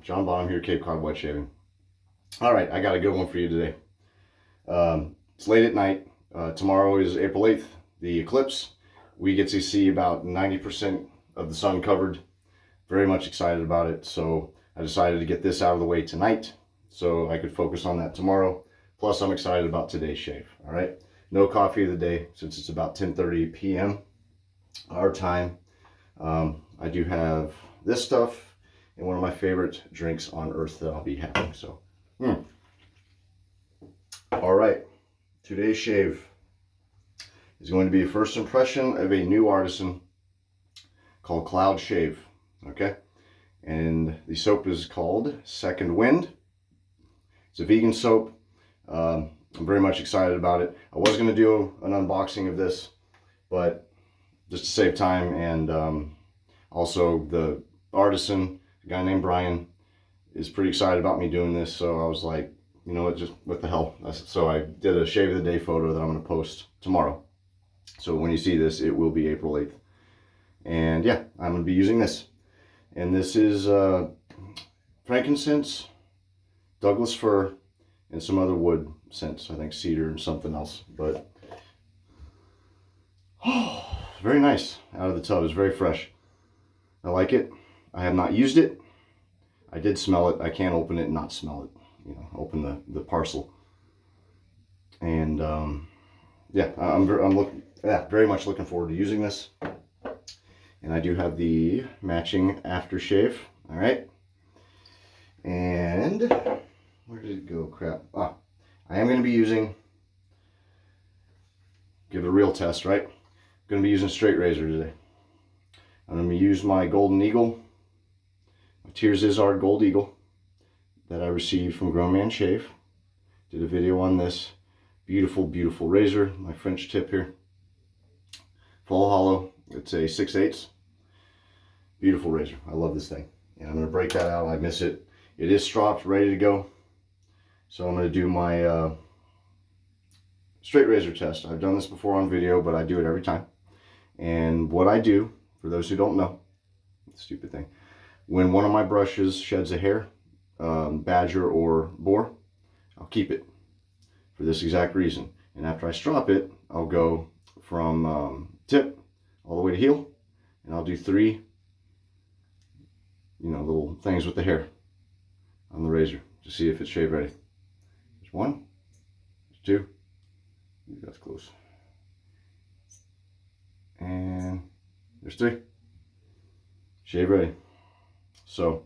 John Bonham here, Cape Cod Wet Shaving. All right, I got a good one for you today. It's late at night. Tomorrow is April 8th, the eclipse. We get to see about 90% of the sun covered. Very much excited about it. So I decided to get this out of the way tonight so I could focus on that tomorrow. Plus, I'm excited about today's shave. All right, no coffee of the day since it's about 10:30 p.m. our time. I do have this stuff and one of my favorite drinks on earth that I'll be having. So, all right, today's shave is going to be a first impression of a new artisan called Cloud Shave. Okay, and the soap is called Second Wind. It's a vegan soap. I'm very much excited about it. I was going to do an unboxing of this, but just to save time, and also the artisan, a guy named Brian, is pretty excited about me doing this. So I was like, you know what, just what the hell. So I did a shave of the day photo that I'm going to post tomorrow. So when you see this, it will be April 8th. And yeah, I'm going to be using this. And this is frankincense, Douglas fir, and some other wood scents. I think cedar and something else. But oh, very nice out of the tub. It's very fresh. I like it. I have not used it. I did smell it. I can't open it and not smell it. You know, open the parcel. And yeah, I'm very much looking forward to using this. And I do have the matching aftershave. All right. And where did it go? Crap. Ah, I am going to be using, give it a real test, right? I'm going to be using a straight razor today. I'm going to use my Golden Eagle, my Thiers-Issard Gold Eagle that I received from Grown Man Shave. Did a video on this. Beautiful, beautiful razor. My French tip here. Full hollow. It's a 6/8. Beautiful razor. I love this thing. And I'm going to break that out. I miss it. It is stropped, ready to go. So I'm going to do my straight razor test. I've done this before on video, but I do it every time. And what I do, for those who don't know, stupid thing, when one of my brushes sheds a hair, badger or boar, I'll keep it for this exact reason. And after I strop it, I'll go from tip all the way to heel, and I'll do 3, you know, little things with the hair on the razor to see if it's shave ready. There's 1, there's 2, that's close, and there's 3. Shave ready. So,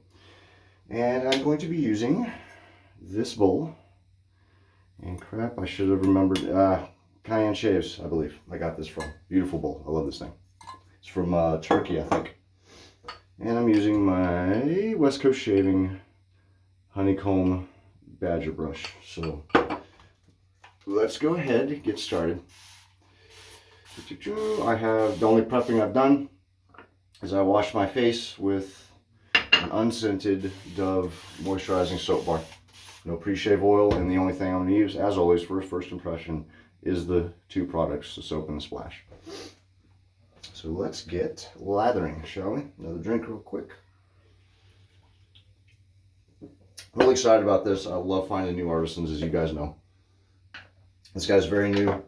and I'm going to be using this bowl, and crap, I should have remembered, Cayenne Shaves, I believe I got this from. Beautiful bowl. I love this thing. It's from Turkey, I think. And I'm using my West Coast Shaving honeycomb badger brush. So let's go ahead and get started. I have, the only prepping I've done is I washed my face with an unscented Dove moisturizing soap bar. No pre-shave oil, and the only thing I'm going to use, as always, for a first impression is the 2 products, the soap and the splash. So let's get lathering, shall we? Another drink real quick. Really excited about this. I love finding new artisans, as you guys know. This guy's very new.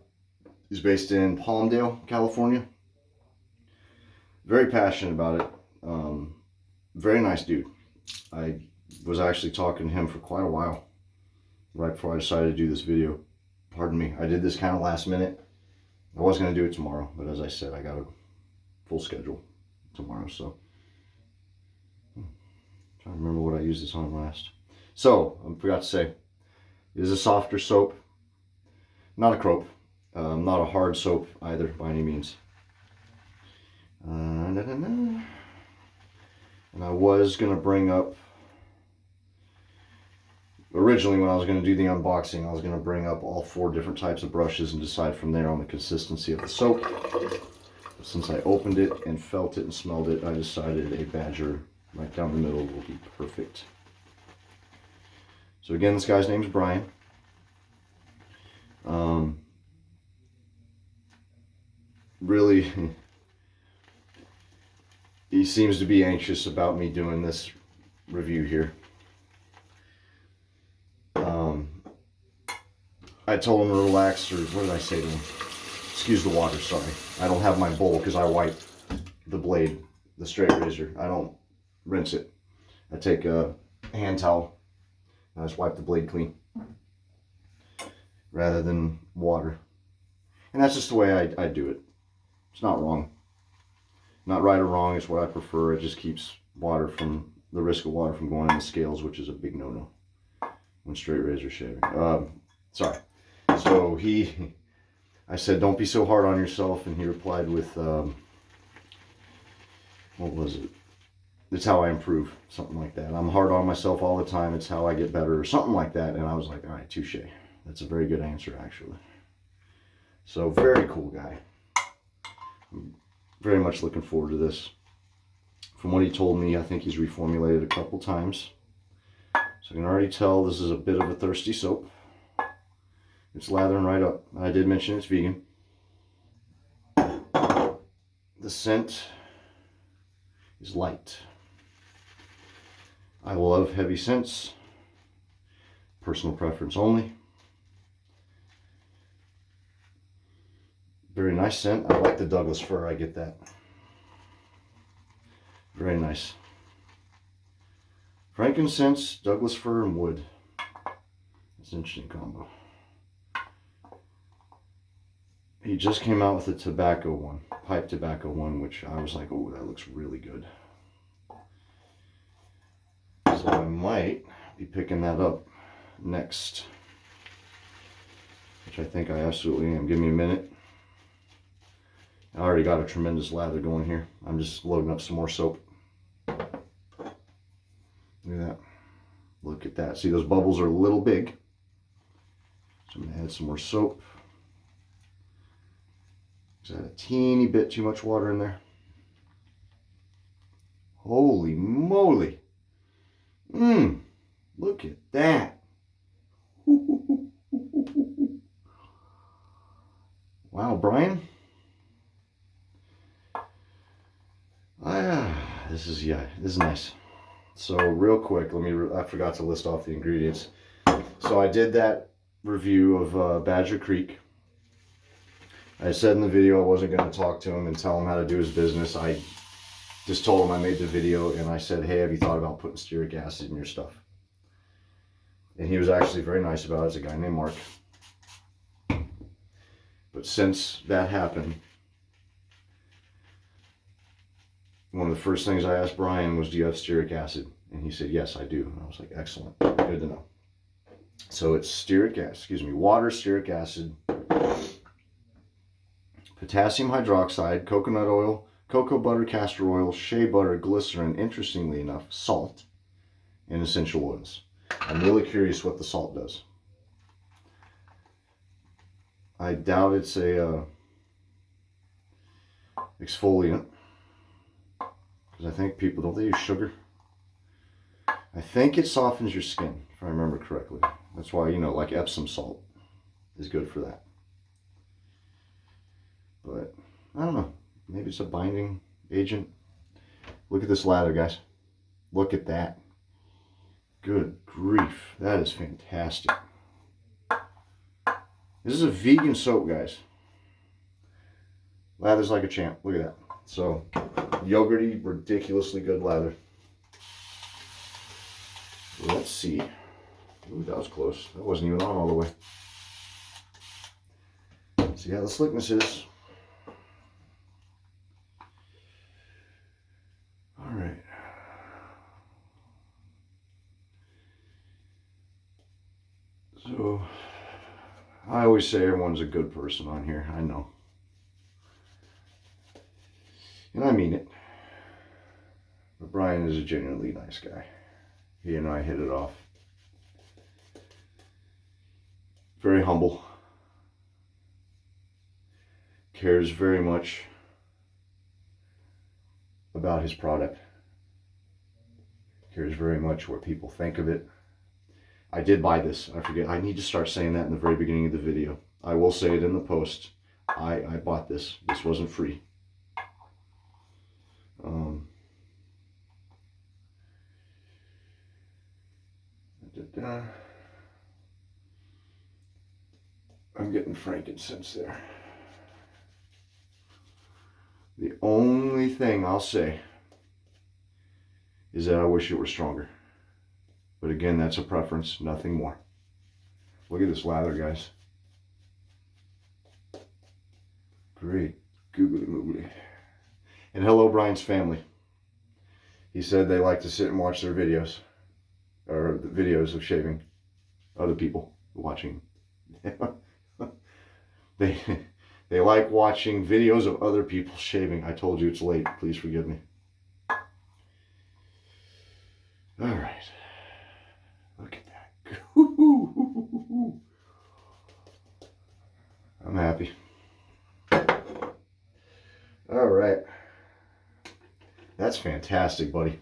He's based in Palmdale, California. Very passionate about it. Very nice dude. I was actually talking to him for quite a while right before I decided to do this video. Pardon me, I did this kind of last minute. I was going to do it tomorrow, but as I said, I got a full schedule tomorrow, so trying to remember what I used this on last. So I forgot to say, it is a softer soap, not a crope, not a hard soap either by any means. And I was going to bring up, originally when I was going to do the unboxing, I was going to bring up all 4 different types of brushes and decide from there on the consistency of the soap. But since I opened it and felt it and smelled it, I decided a badger right down the middle will be perfect. So again, this guy's name is Brian. Really, he seems to be anxious about me doing this review here. I told him to relax, or what did I say to him? Excuse the water, sorry. I don't have my bowl because I wipe the blade, the straight razor. I don't rinse it. I take a hand towel and I just wipe the blade clean rather than water. And that's just the way I do it. It's not wrong. Not right or wrong, it's what I prefer. It just keeps the risk of water from going in the scales, which is a big no-no when straight razor shaving. Sorry. So I said, don't be so hard on yourself, and he replied with, what was it? It's how I improve, something like that. I'm hard on myself all the time, it's how I get better, or something like that. And I was like, all right, touche. That's a very good answer, actually. So, very cool guy. I'm very much looking forward to this. From what he told me, I think he's reformulated a couple times. So I can already tell this is a bit of a thirsty soap. It's lathering right up. I did mention it's vegan. The scent is light. I love heavy scents. Personal preference only. Very nice scent. I like the Douglas fir, I get that. Very nice. Frankincense, Douglas fir, and wood. It's an interesting combo. He just came out with a tobacco one, pipe tobacco one, which I was like, oh, that looks really good. So I might be picking that up next, which I think I absolutely am. Give me a minute. I already got a tremendous lather going here. I'm just loading up some more soap. Look at that. Look at that. See, those bubbles are a little big. So I'm going to add some more soap. Is that a teeny bit too much water in there? Holy moly. Look at that. Wow, Brian. This is nice. So real quick, I forgot to list off the ingredients. So I did that review of Badger Creek. I said in the video I wasn't going to talk to him and tell him how to do his business. I just told him I made the video, and I said, hey, have you thought about putting stearic acid in your stuff? And he was actually very nice about it. It's a guy named Mark. But since that happened, one of the first things I asked Brian was, do you have stearic acid? And he said, yes, I do. And I was like, excellent. Good to know. So it's water, stearic acid, potassium hydroxide, coconut oil, cocoa butter, castor oil, shea butter, glycerin, interestingly enough, salt, and essential oils. I'm really curious what the salt does. I doubt it's a exfoliant, because I think people, don't they use sugar? I think it softens your skin, if I remember correctly. That's why, like Epsom salt is good for that. But, I don't know. Maybe it's a binding agent. Look at this lather, guys. Look at that. Good grief. That is fantastic. This is a vegan soap, guys. Lathers like a champ. Look at that. So, yogurty, ridiculously good lather. Let's see. Ooh, that was close. That wasn't even on all the way. See how the slickness is. All right. So, I always say everyone's a good person on here. I know. And I mean it. But Brian is a genuinely nice guy. He and I hit it off. Very humble. Cares very much about his product. Cares very much what people think of it. I did buy this. I forget. I need to start saying that in the very beginning of the video. I will say it in the post. I bought this. This wasn't free. I'm getting frankincense there. The only thing I'll say is that I wish it were stronger. But again, that's a preference, nothing more. Look at this lather, guys. Great googly moogly. And hello, Brian's family. He said they like to sit and watch their videos, or the videos of shaving other people watching. They like watching videos of other people shaving. I told you it's late. Please forgive me. All right. Look at that. I'm happy. All right. That's fantastic, buddy.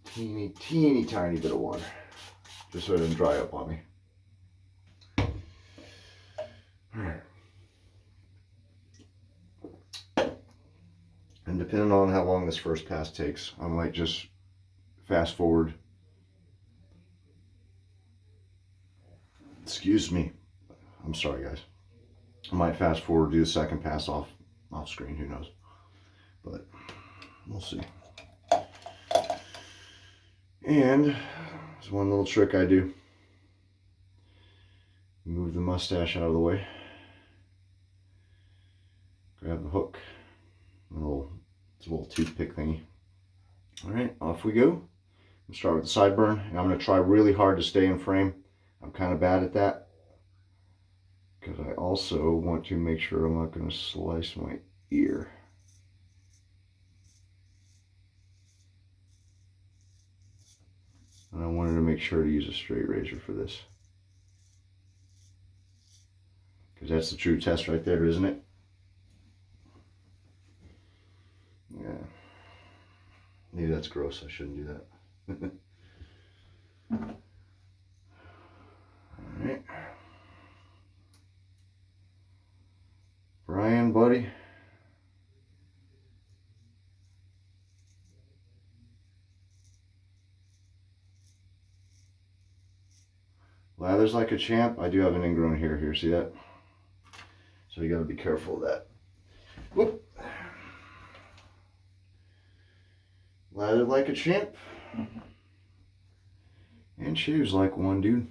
Teeny, teeny, tiny bit of water. Just so it doesn't dry up on me. All right. And depending on how long this first pass takes, I might just fast forward. Excuse me. I'm sorry, guys. I might fast forward, do the second pass off screen. Who knows? But we'll see. And there's one little trick I do. Move the mustache out of the way. Grab the hook. It's a little toothpick thingy. All right, off we go. Let's start with the sideburn, and I'm going to try really hard to stay in frame. I'm kind of bad at that because I also want to make sure I'm not going to slice my ear. And I wanted to make sure to use a straight razor for this, because that's the true test right there, isn't it? Yeah. Maybe that's gross. I shouldn't do that. All right. Brian, buddy. Lathers like a champ. I do have an ingrown hair here. See that? So you got to be careful of that. Whoop. Lather like a champ. And shaves like one, dude.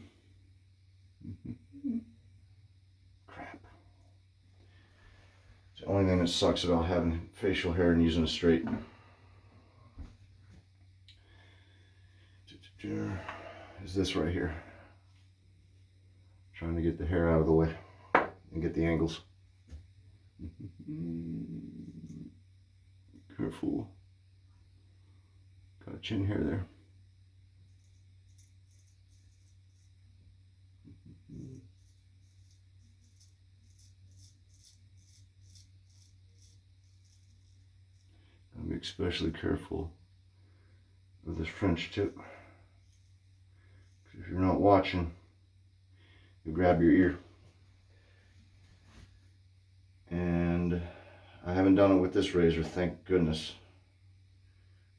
Crap. It's the only thing that sucks about having facial hair and using a straight. Is this right here. Trying to get the hair out of the way and get the angles. Careful. Got a chin hair there. Gotta be especially careful with this French tip. If you're not watching, you grab your ear. And I haven't done it with this razor, thank goodness.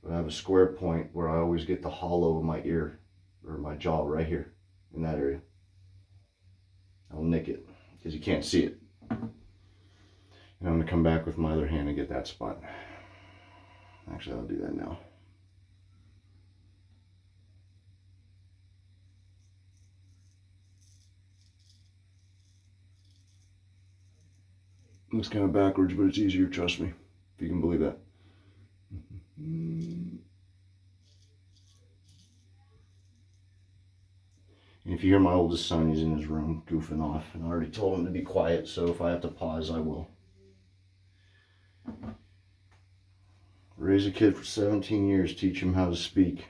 But I have a square point where I always get the hollow of my ear, or my jaw right here, in that area. I'll nick it, because you can't see it. And I'm going to come back with my other hand and get that spot. Actually, I'll do that now. Looks kind of backwards, but it's easier, trust me, if you can believe that. And if you hear my oldest son, he's in his room goofing off, and I already told him to be quiet, so if I have to pause, I will. Raise a kid for 17 years, teach him how to speak,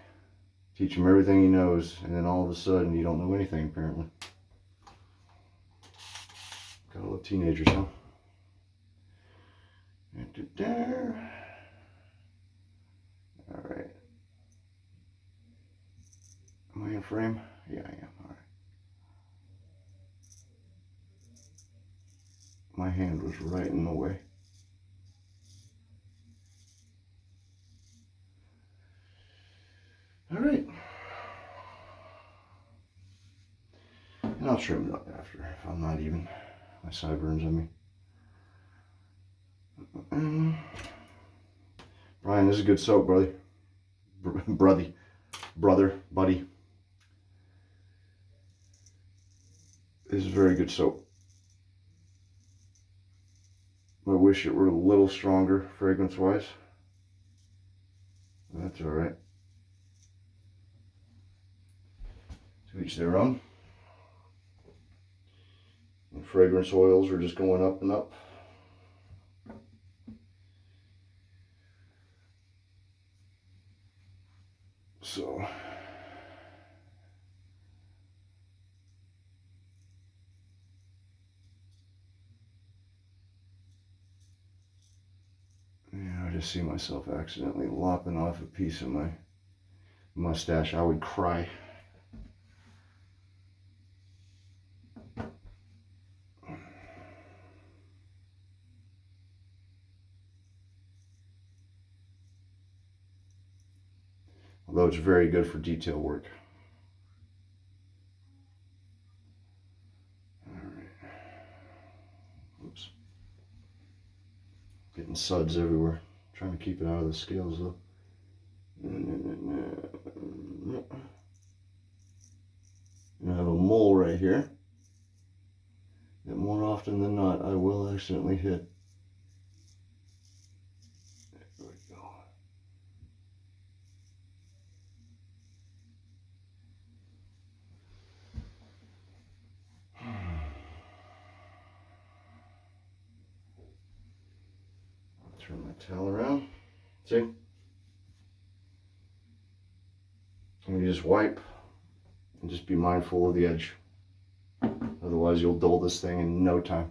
teach him everything he knows, and then all of a sudden you don't know anything, apparently. Gotta love teenagers, huh? All right. Am I in frame? Yeah, I am. All right. My hand was right in the way. All right. And I'll I'll trim it up after if I'm not even. My sideburns on me. Brian, this is good soap, brother. Buddy. This is very good soap. I wish it were a little stronger fragrance-wise. That's all right. To each their own. And fragrance oils are just going up and up. So yeah, I just see myself accidentally lopping off a piece of my mustache. I would cry. Although it's very good for detail work. Alright. Oops. Getting suds everywhere. Trying to keep it out of the scales though. And I have a mole right here that more often than not I will accidentally hit. There we go. Turn my towel around. See? And you just wipe and just be mindful of the edge. Otherwise you'll dull this thing in no time.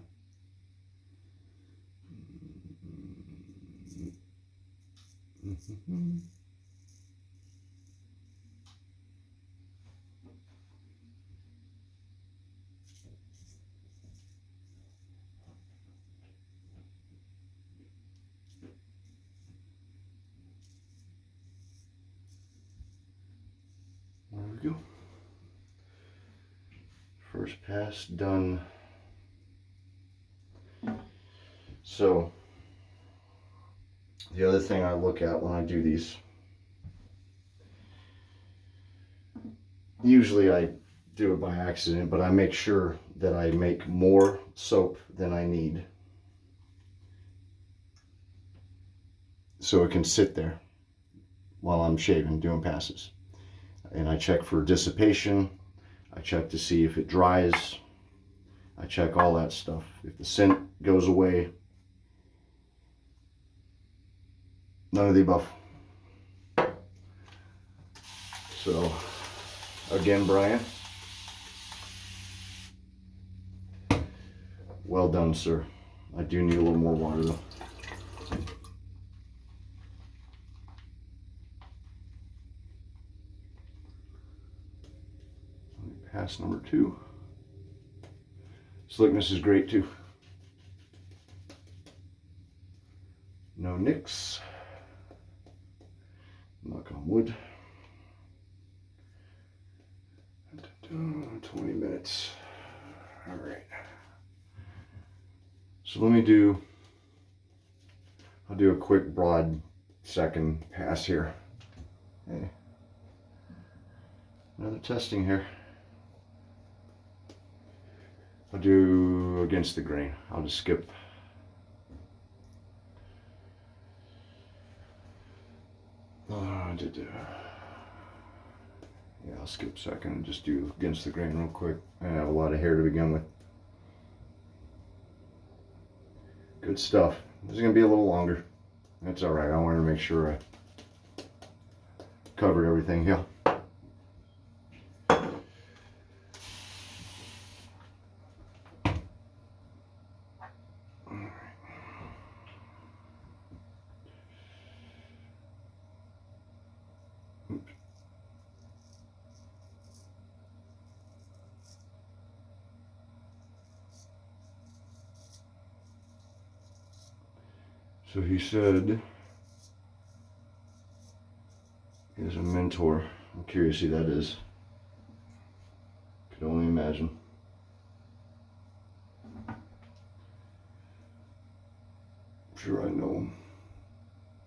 There we go. First pass done. So the other thing I look at when I do these, usually I do it by accident, but I make sure that I make more soap than I need, so it can sit there while I'm shaving, doing passes. And I check for dissipation. I check to see if it dries. I check all that stuff. If the scent goes away, none of the above. So, again, Brian, well done, sir. I do need a little more water though. Pass number 2. Slickness is great too. No nicks. Knock on wood. 20 minutes. All right. So let me I'll do a quick broad second pass here. Hey. Another testing here. I'll do against the grain. I'll just skip. Yeah, I'll skip second and just do against the grain real quick. I have a lot of hair to begin with. Good stuff. This is going to be a little longer. That's all right. I wanted to make sure I covered everything here. So he said he has a mentor. I'm curious who that is. Could only imagine. sure I know him.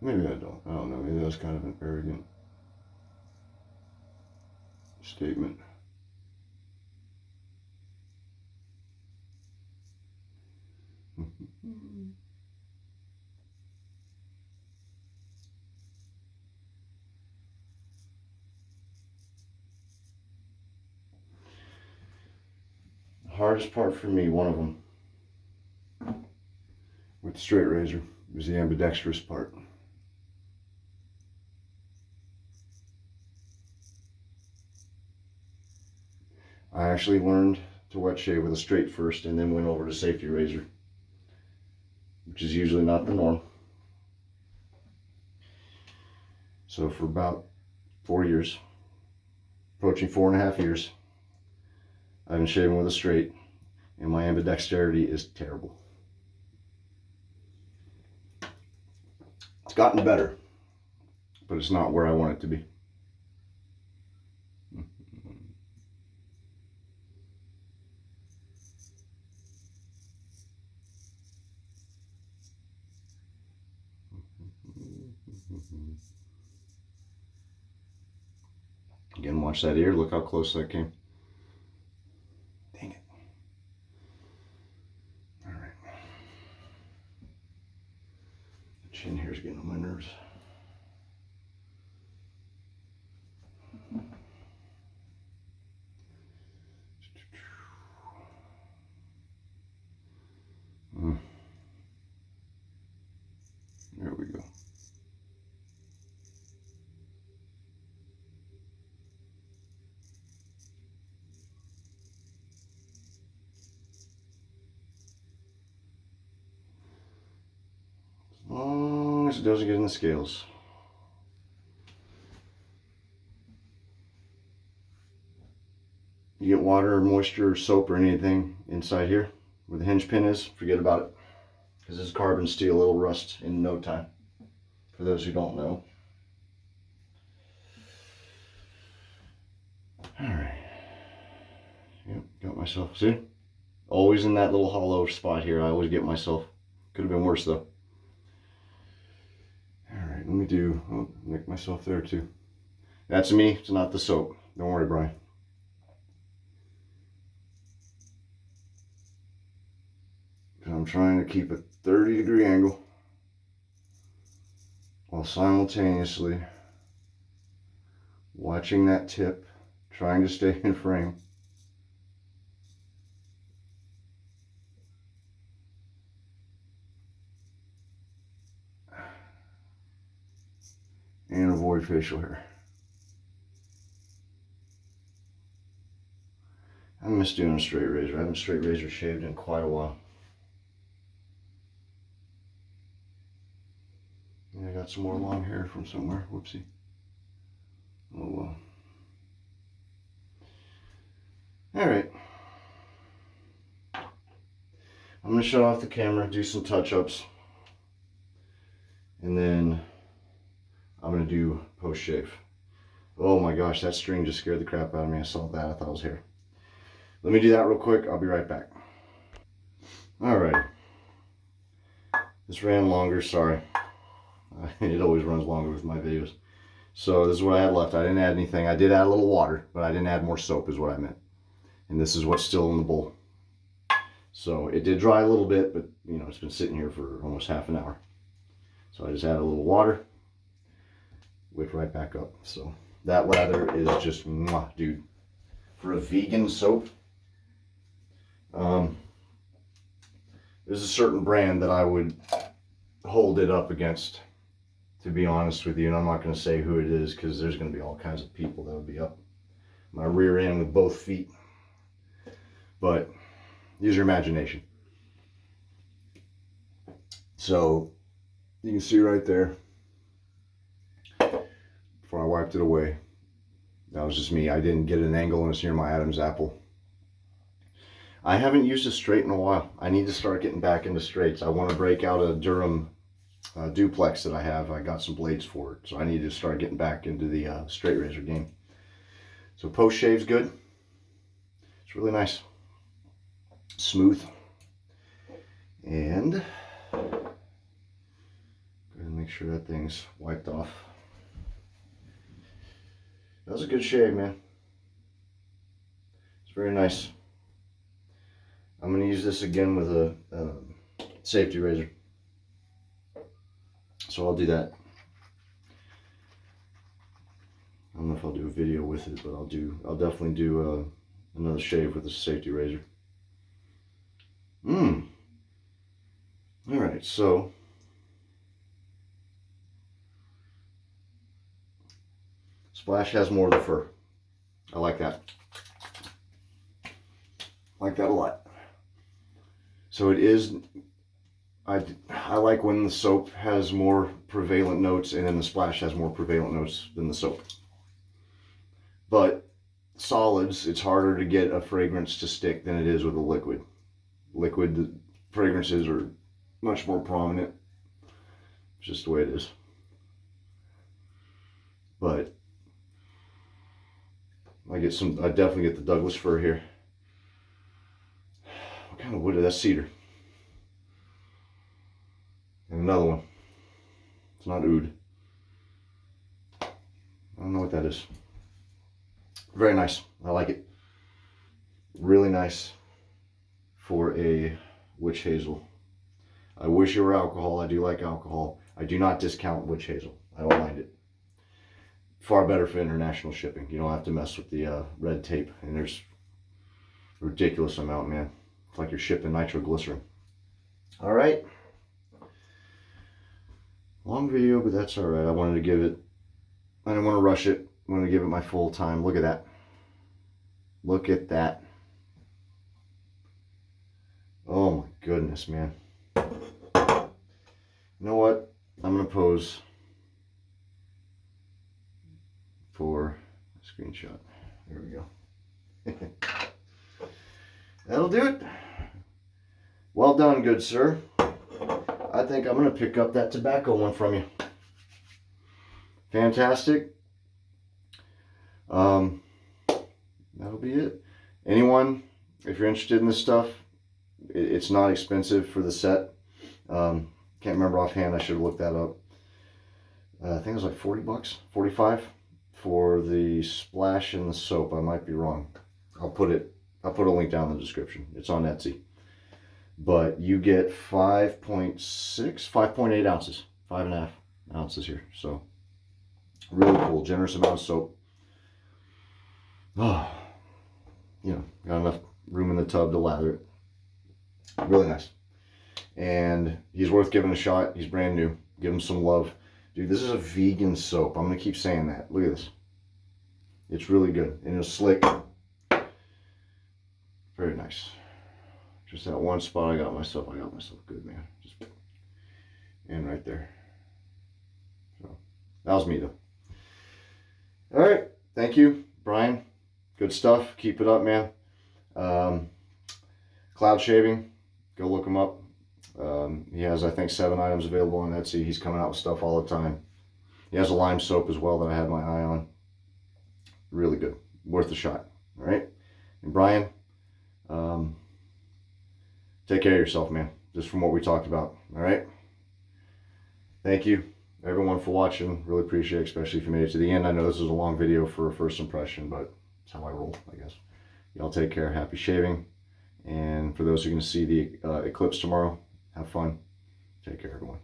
Maybe I don't. I don't know. Maybe that's kind of an arrogant statement. The hardest part for me, one of them, with the straight razor, was the ambidextrous part. I actually learned to wet shave with a straight first and then went over to safety razor, which is usually not the norm. So for about 4 years, approaching 4.5 years, I've been shaving with a straight, and my ambidexterity is terrible. It's gotten better, but it's not where I want it to be. Again, watch that ear. Look how close that came. Dang it. All right. The chin hair's getting on my nerves. There we go. As long as it doesn't get in the scales. You get water or moisture or soap or anything inside here where the hinge pin is, forget about it. Because this carbon steel, it'll rust in no time. For those who don't know. Alright. Yep, got myself, see? Always in that little hollow spot here, I always get myself. Could have been worse though. Alright, let me do, oh, nick myself there too. That's me, it's not the soap. Don't worry, Brian. I'm trying to keep a 30-degree angle while simultaneously watching that tip, trying to stay in frame. And avoid facial hair. I miss doing a straight razor. I haven't straight razor shaved in quite a while. Yeah, I got some more long hair from somewhere. Whoopsie. Oh well. Alright. I'm going to shut off the camera, do some touch-ups. And then I'm going to do post-shave. Oh my gosh, that string just scared the crap out of me. I saw that. I thought it was hair. Let me do that real quick. I'll be right back. Alright. This ran longer, sorry. It always runs longer with my videos. So this is what I had left. I didn't add anything. I did add a little water, but I didn't add more soap is what I meant. And this is what's still in the bowl. So it did dry a little bit, but you know, it's been sitting here for almost half an hour. So I just added a little water, whipped right back up. So that lather is just, mwah, dude. For a vegan soap, there's a certain brand that I would hold it up against, to be honest with you, and I'm not going to say who it is because there's going to be all kinds of people that would be up my rear end with both feet. But use your imagination. So you can see right there, before I wiped it away, that was just me. I didn't get an angle and it's near my Adam's apple. I haven't used a straight in a while. I need to start getting back into straights. I want to break out a Durham duplex that I have. I got some blades for it, so I need to start getting back into the straight razor game. So post shave's good. It's really nice, smooth, and Go ahead and make sure that thing's wiped off. That was a good shave, man. It's very nice. I'm going to use this again with a safety razor. So I'll do that. I don't know if I'll do a video with it, but I'll definitely do another shave with a safety razor. Alright, so Splash has more of the fur. I like that. I like that a lot. So it is, I like when the soap has more prevalent notes and then the Splash has more prevalent notes than the soap. But solids, it's harder to get a fragrance to stick than it is with a liquid. Liquid fragrances are much more prominent. It's just the way it is. But I definitely get the Douglas fir here. What kind of wood is that? Cedar. And another one. It's not oud. I don't know what that is. Very nice. I like it. Really nice for a witch hazel. I wish it were alcohol. I do like alcohol. I do not discount witch hazel. I don't mind it. Far better for international shipping. You don't have to mess with the red tape. And there's a ridiculous amount, man. It's like you're shipping nitroglycerin. All right. Long video, but that's all right. I wanted to give it, I didn't want to rush it. I wanted to give it my full time. Look at that. Look at that. Oh my goodness, man. You know what? I'm going to pose for a screenshot. There we go. That'll do it. Well done, good sir. I think I'm going to pick up that tobacco one from you. Fantastic. That'll be it. Anyone, if you're interested in this stuff, it's not expensive for the set. Can't remember offhand. I should have looked that up. I think it was like 40 bucks, 45 for the Splash and the soap. I might be wrong. I'll put a link down in the description. It's on Etsy. But you get 5.8 ounces, 5.5 ounces here. So really cool, generous amount of soap. Oh, you know, got enough room in the tub to lather it. Really nice. And he's worth giving a shot. He's brand new. Give him some love. Dude, this is a vegan soap. I'm going to keep saying that. Look at this. It's really good. And it's slick. Very nice. Just that one spot I got myself good, man. Just, and right there. So, that was me, though. All right. Thank you, Brian. Good stuff. Keep it up, man. Cloud Shaving. Go look him up. He has, I think, 7 items available on Etsy. He's coming out with stuff all the time. He has a lime soap as well that I had my eye on. Really good. Worth a shot. All right. And Brian, take care of yourself, man. Just from what we talked about. All right. Thank you, everyone, for watching. Really appreciate it, especially if you made it to the end. I know this is a long video for a first impression, but it's how I roll, I guess. Y'all take care. Happy shaving. And for those who are going to see the eclipse tomorrow, have fun. Take care, everyone.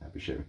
Happy shaving.